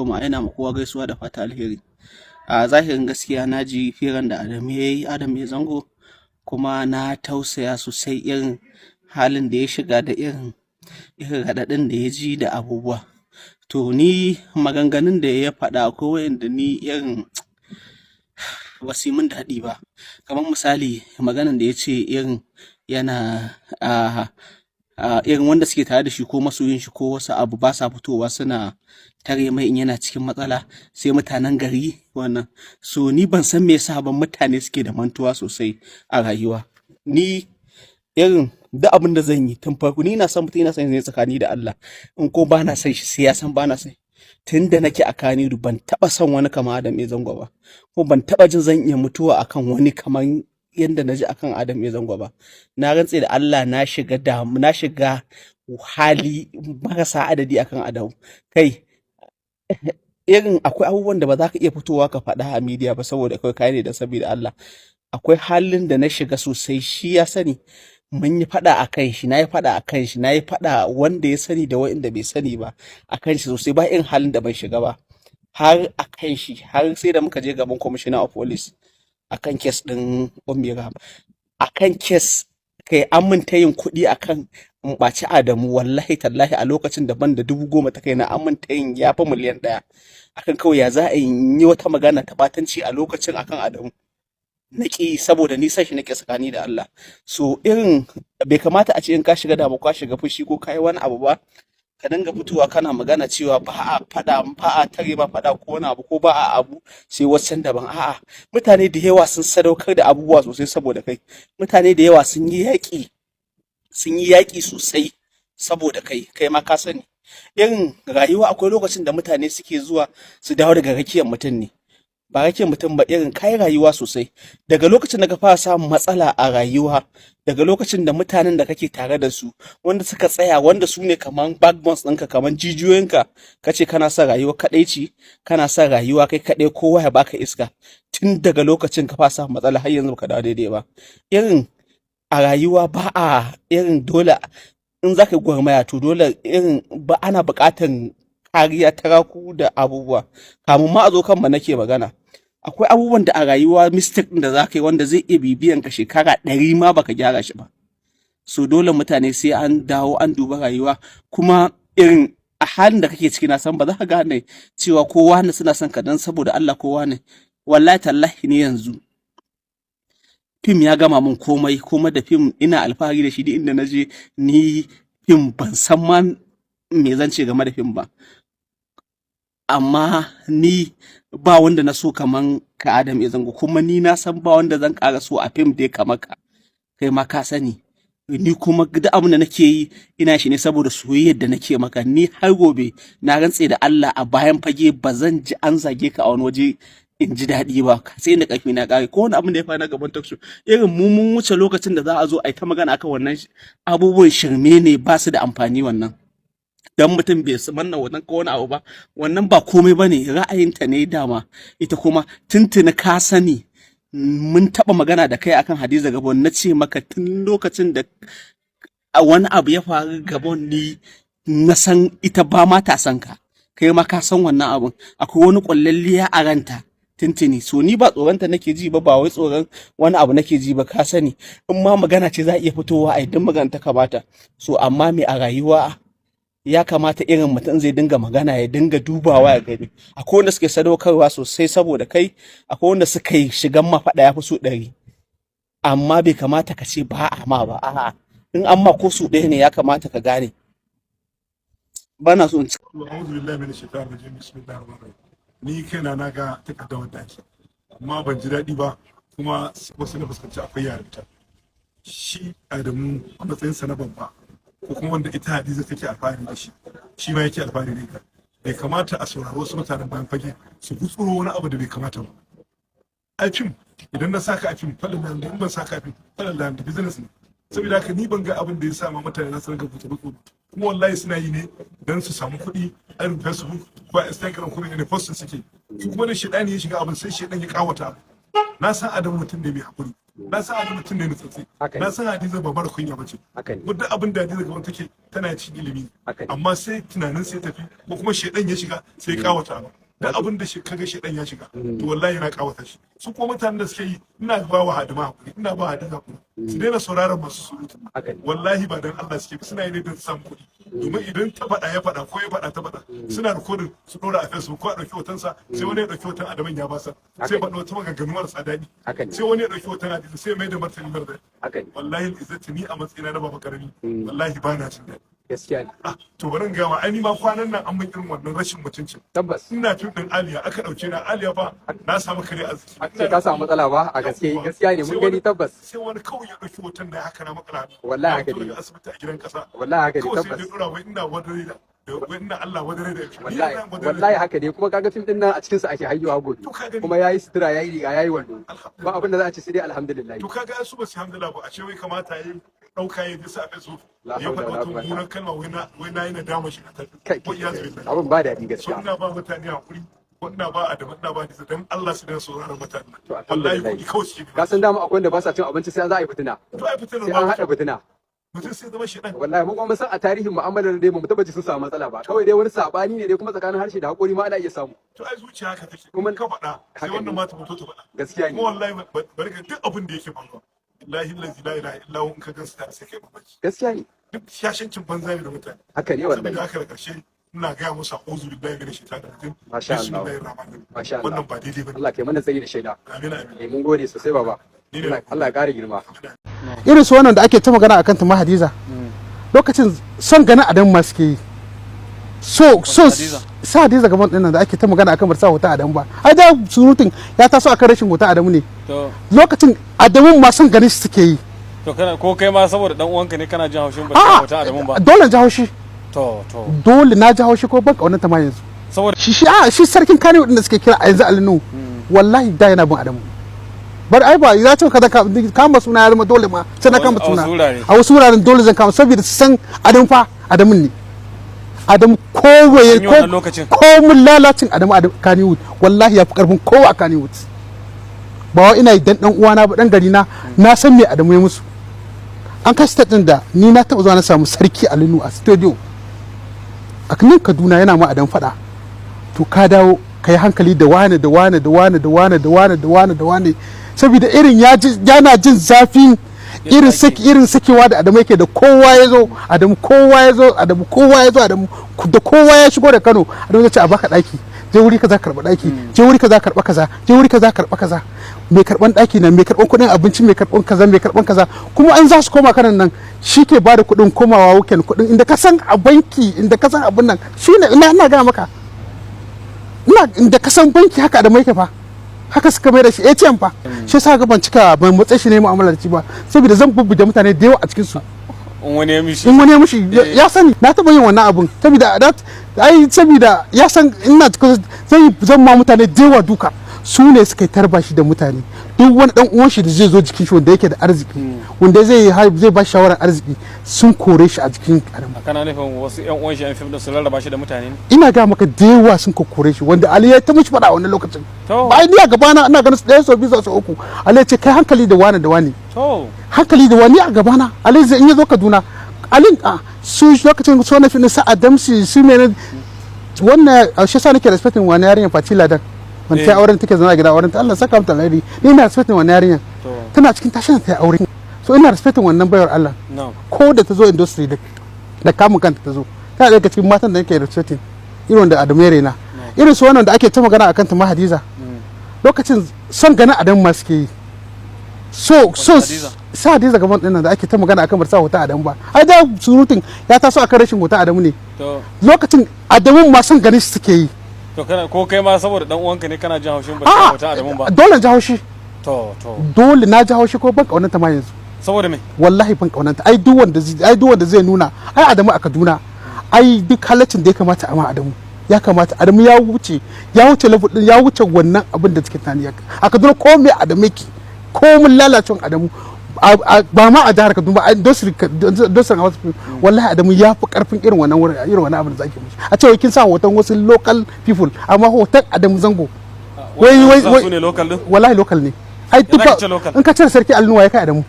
kuma ina ma kowa gaisuwa da fata alheri. A zahirin gaskiya na ji firan da Adamu ya yi, Adam ya zango, kuma na tausaya sosai irin halin da ya shiga da irin raɗaɗin da ya ji da abubuwa. To ni maganganun da ya faɗa akwai wayanda ni irin ba su yi min daɗi ba. Kamar misali maganan da ya ce irin yana irin wanda suke tare da shi ko masoyin shi ko wasu abu ba sa fitowa suna tare mai in yana cikin matsala, sai mutanen gari wannan. So ni ban san me yasa ban mutane suke da mantuwa sosai a rayuwa. Ni irin duk abin da zan yi tun farko ni na san mutum, ina san ne tsakani da Allah. In ko ba na san shi sai ya san ba na san. Tun da nake a Kaniru ban taɓa son wani kamar Adam ya zango ba. Ko ban taɓa jin zan iya mutuwa akan wani kamar yadda na ji akan Adam ya zango ba. Na rantse da Allah na shiga hali marasa adadi akan Adam. Kai irin akwai abubuwan da ba za ka iya fitowa ka faɗa a media ba saboda kai kai ne da saboda Allah. Akwai halin da na shiga sosai, shi ya sani. Mun yi faɗa a kan shi, na yi faɗa a kan shi, na yi faɗa wanda ya sani da wanda bai sani ba a kan shi sosai, ba irin halin da ban shiga ba. Har a kan shi, har sai da muka je gaban commissioner of police a kan kes ɗin Umbira. A kan kes kai an min ta yin kuɗi a kan in ɓaci Adamu, wallahi tallahi a lokacin da ban da 10,000 ta kai na an min ta yin ya fi miliyan 1. Akan kawai ya za a yi wata magana ta batanci a lokacin akan Adamu. Na ƙi saboda nisan shi nake tsakani da Allah. So irin bai kamata a ce in ka shiga damu ka shiga fushi ko ka yi wani abu ba ka dinga fitowa kana magana cewa ba a faɗa, ba a tare ba faɗa ko wani abu, ko ba a abu sai wacan daban. A'a, mutane da yawa sun sadaukar da abubuwa sosai saboda kai. Mutane da yawa sun yi yaƙi sosai saboda kai ma ka sani. Irin rayuwa akwai lokacin da mutane suke zuwa su dawo daga rakiyar mutum ne, ba rake mutum ba, irin kai rayuwa sosai. Daga lokacin da ka fara samun matsala a rayuwa, daga lokacin da mutanen da kake tare da su wanda suka tsaya, wanda su ne kaman backbones ɗinka, kaman jijiyoyinka, ka ce kana son rayuwa kaɗaici, kana son rayuwa kai kaɗai kowa ya baka iska, tun daga lokacin ka fara samun matsala har yanzu baka dawo daidai ba. Irin a rayuwa ba a irin dole in za ka yi gwarmaya to dole irin ba ana buƙatar kariya ta raku da abubuwa. Kamun ma a zo kanmu nake magana, akwai abubuwan da a rayuwa mistake ɗin da za ka yi wanda zai iya bibiyan ka shekara 100 ma baka gyara shi ba. So dole mutane sai an dawo an duba rayuwa, kuma irin a halin da kake ciki na san ba za ka gane cewa kowa ne suna son ka dan saboda Allah kowa ne. Wallahi tallahi ne yanzu fim ya gama min komai, kuma da fim ina alfahari da shi duk inda na je. Ni fim ban san ma me zan ce game da fim ba, amma ni ba wanda na so kaman ka Adam ya zango, kuma ni na san ba wanda zan ƙara so a fim dai kamar ka. Kai ma ka sani. Ni kuma duk abin da nake yi ina shi ne saboda soyayyar da nake maka. Ni har gobe na rantse da Allah a bayan fage ba zan ji an zage ka a wani waje in ji daɗi ba, sai da ƙarfi na ƙare. Ko wani abin da ya faru na gaban talk show, irin mun wuce lokacin da za a zo a yi ta magana akan wannan abubuwan shirme ne, ba su da amfani wannan. Dan mutum bai manna wannan ko wani abu ba, wannan ba komai bane, ra'ayinta ne dama. Ita kuma tuntuni ka sani mun taɓa magana da kai akan Hadiza Gabon, na ce maka tun lokacin da wani abu ya faru Gabon ni na san ita ba ma ta san ka, kai ma ka san wannan abun. Akwai wani ƙwallalliya a ranta tuntuni. So ni ba tsoronta nake ji ba, ba wai tsoron wani abu nake ji ba, ka sani. In ma magana ce za a iya fitowa a idan magana ta kamata. So amma me a rayuwa ya kamata irin mutum zai dinga magana ya dinga dubawa ya gani. Akwai wanda suke sadaukarwa sosai saboda kai, akwai wanda suka yi shigan mafaɗa ya fi so 100, amma bai kamata ka ce ba a ma ba. A'a, in an ma ko su ɗaya ne ya kamata ka gane. Bana so in ci. Ni kaina na ga takardar da ake, amma ban ji daɗi ba, kuma wasu na fuskanci akwai yarinta. Shi Adamu a matsayinsa na babba, ko kuma wanda ita Hadiza take alfahari da shi, shi ma yake alfahari da ita. Bai kamata a saurari wasu mutanen bayan fage su gutsuro wani abu da bai kamata ba. A fim idan na saka a fim faɗin da in ban saka a fim faɗin da business ne. Saboda haka ni ban ga abin da ya sa ma mutane na su rinka gutsuro, kuma wallahi suna yi ne don su samu kuɗi a irin Facebook ko Instagram ko ne postin suke. Su kuma da shedani ya shiga abin sai shedan ya kawata abu. Na san Adamu mutum da mai hakuri, na san Adamu mutum ne na tsatsi, na san Hadiza ba mara kunya bace, duk abin da Hadiza gaban take tana cin ilimi, amma sai tunanin sai tafi ko kuma shedan ya shiga sai kawata da abin da kaga shedan ya shiga to wallahi yana kawata shi. Su kuma mutanen da suke yi ina ba wa Hadima hakuri, ina ba Hadiza hakuri, su daina sauraron masu surutu, wallahi ba dan Allah suke suna yi ne don samu kuɗi. Domin idan ta faɗa ya faɗa ko ya faɗa ta faɗa suna rikodin su ɗora a Facebook ko a ɗauki hotonsa sai wani ya ɗauki hoton Adaman ya basa sai faɗa wata maganganu marasa daɗi sai wani ya ɗauki hoton Hadiza sai mai da martani mara daɗi. Wallahi izzati ni a matsayina na baba karami wallahi ba na jin daɗi. Gaskiya ne. To bari in gama ai ni ma kwanan nan an min irin wannan rashin mutuncin. Tabbas. Ina tun ɗin Aliya aka ɗauke na Aliya ba na samu kare arziki. Sai ka samu matsala ba a gaskiya ne mun gani tabbas. Sai wani kawai ya ɗauki hoton da haka na matsala. Wallahi haka ne. Asibiti a gidan ƙasa. Wallahi haka ne tabbas. Kawai sai ya ɗora wai ina wadare da wannan Allah wadare da wallahi haka ne kuma kaga fim din nan a cikin sa ake hayyawa gobe kuma yayi sutura yayi riga yayi wando ba abin da za a ci sai dai alhamdulillah. To kaga su ba su alhamdulillah ba a ce wai kamata yayi dauka ya bisa a su ya faɗa wata mummunan kalma wai na yi nadama shi a tafi ko iya zai abin ba daɗi gaskiya. So ina ba mutane hakuri ina ba Adamu ina ba Hadiza dan Allah su daina sauraron mutane wallahi kuɗi kawai shi ka san dama akwai wanda ba sa cin abinci sai za a yi fitina to ai fitina sai an haɗa fitina mutum sai zama shedan. Wallahi mun kuma san a tarihin mu'amalar dai mu tabbaci sun samu matsala ba kawai dai wani sabani ne dai kuma tsakanin harshe da hakuri ma ana iya samu. To ai zuciya haka take kuma ka faɗa sai wannan ma ta fito ta faɗa gaskiya ne kuma wallahi barka duk abin da yake faruwa wallahi la ilaha illa hu in ka gansu ta sai kai mamaki gaskiya ne duk shashancin banza ne da mutane haka ne wallahi saboda haka da ƙarshe ina gaya musu a'udhu billahi minash shaitanir rajim masha Allah masha Allah wannan ba daidai bane Allah kai mana tsayi da shaida amin amin mun gode sosai baba Allah ya kare girma. Irin su wannan da ake ta magana akan ta ma Hadiza lokacin son ganin Adamu ma suke yi so sa Hadiza gaban din nan da ake ta magana akan barsa hoton Adamu ba ai da surutun ya taso akan rashin hoton Adamu ne lokacin Adamu ma son ganin shi suke yi. To kana ko kai ma saboda dan uwanka ne kana jin haushin barsa hoton Adamu ba dole ji haushi dole na ji haushi ko ban kaunar ta ma yanzu saboda shi sarkin Kano din da suke kira a yanzu Alinu wallahi da yana bin Adamu bar ai ba ya ce kaza kama suna ya zama dole ma sai na kama suna a wasu wuraren dole zan kama saboda su san Adamu fa Adamu ne Adamu ko mun lalacin Adamu Kannywood wallahi ya fi karfin kowa a Kannywood ba wa ina dan uwana ba dan gari na san me Adamu ya musu an kai state din da ni na taba zuwa na samu sarki Alinu a studio a nan Kaduna yana ma Adamu fada to ka dawo kai hankali da wane da wane da wane da wane da wane da wane da wane saboda irin yana jin zafin irin sakewa da Adamu yake da kowa ya zo Adamu da kowa ya shigo da Kano Adamu ya ce a baka daki je wuri kaza karba daki je wuri kaza karba kaza je wuri kaza karba kaza mai karban daki nan mai karban kudin abinci mai karban kaza kuma an za su koma kanan nan shi ke bada kudin komawa weekend kudin inda ka san a banki inda ka san abun nan shine ina ga maka inda ka san banki haka Adamu yake fa haka suka mai da shi ATM fa shi yasa ga ban matsayi shi ne mu'amalar ci ba saboda zan bubbuge mutane da yawa a cikin su in wani ya mishi ya sani na taba yin wannan abun saboda ya san ina zan ma mutane da yawa duka su ne suka tarba shi da mutane duk wani dan uwan shi da zai zo jikin shi wanda yake da arziki wanda zai ba shawarar arziki sun kore shi a jikin Adamu. Kana nufin wasu yan uwan shi an fim da su rarraba shi da mutane ne? Ina ga maka da yawa sun kore shi wanda Ali ya ta mishi fada a wannan lokacin. Ba ni a gaba na ina ganin su ɗaya so biyu so uku. Ali ya ce kai hankali da wani da wani. Hankali da wani a gaba na Ali zai in ya zo Kaduna. Ali su lokacin so na fim sa Adamsi su ne wannan shi sa nake respecting wani yarinyar Fatila dan. Ban ta auren take zama gida auren ta Allah saka mata alheri ni ina respecting wannan yarinya tana cikin tashin ta aure so ina respecting wannan bayar Allah ko da ta zo industry da kamun kanta ta zo tana daga cikin matan da nake respecting irin da Adamu ya rena irin su wannan da ake ta magana akan ta ma Hadiza lokacin son ganin Adamu ma suke yi so sa Hadiza gaban din da ake ta magana akan barsa hoton Adamu ba ai da surutun ya taso akan rashin hoton Adamu ne lokacin Adamu ma son ganin shi suke yi. To kana ko kai ma saboda dan uwanka ne kana jin haushin ba ta Adamu ba dole ji haushi dole na ji haushi ko ban kaunanta ma yanzu saboda me wallahi ban kaunanta ai duk wanda zai nuna ai Adamu a Kaduna ai duk halaccin da ya kamata a ma Adamu ya kamata Adamu ya wuce level din ya wuce wannan abin da take tani a Kaduna ko me Adamu yake ko mun lalacin Adamu ba ma a jihar Kaduna ba industry wallahi Adamu ya fi karfin irin wannan abin da zaki mishi a cewa kin sa hoton wasu local people amma hoton Adamu Zango wai su ne local din wallahi local ne ai duka in ka cire sarki alnuwa ya kai Adamu